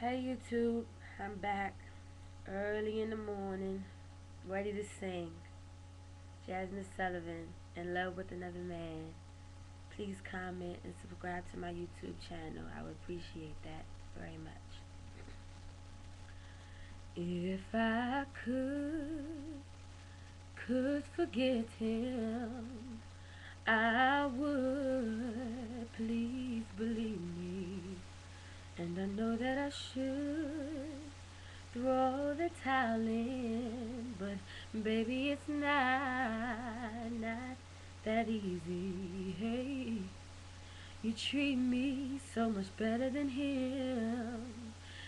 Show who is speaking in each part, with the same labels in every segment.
Speaker 1: Hey YouTube, I'm back early in the morning, ready to sing. Jasmine Sullivan, in love with another man. Please comment and subscribe to my YouTube channel. I would appreciate that very much. If I could forget him, I would. Please believe me. And I know that I should throw the towel in, but baby, it's not that easy. Hey, you treat me so much better than him,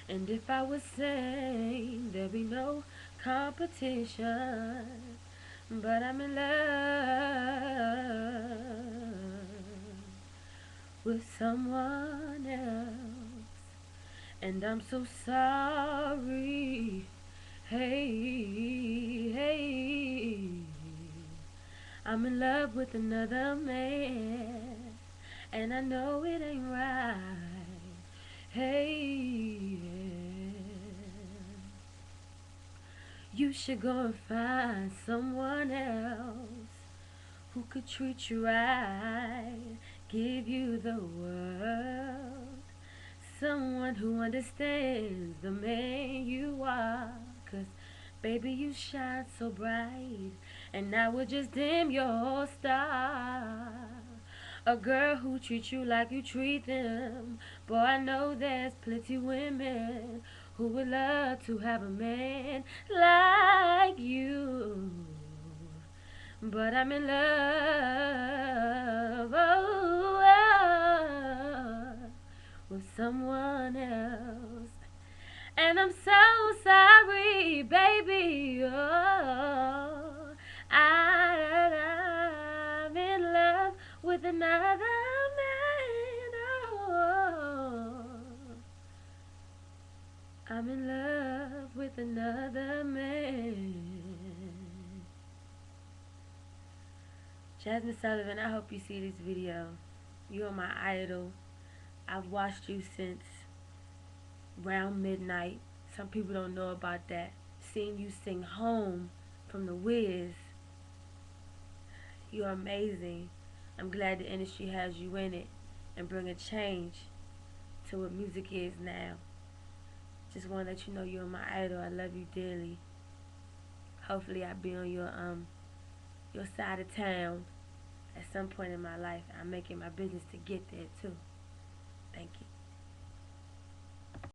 Speaker 1: and if I was sane, there'd be no competition. But I'm in love with someone else, and I'm so sorry. Hey, hey, I'm in love with another man, and I know it ain't right. Hey, you should go and find someone else who could treat you right, give you the world. Someone who understands the man you are. 'Cause baby, you shine so bright, and I would just dim your star. A girl who treats you like you treat them. Boy, I know there's plenty women who would love to have a man like you. But I'm in love, with someone else. And I'm so sorry, baby. I'm in love with another man. I'm in love with another man. Jasmine Sullivan, I hope you see this video. You are my idol. I've watched you since around midnight. Some people don't know about that. Seeing you sing Home from The Wiz, you're amazing. I'm glad the industry has you in it and bring a change to what music is now. Just want to let you know you're my idol. I love you dearly. Hopefully I'll be on your side of town at some point in my life. I'm making my business to get there too. Thank you.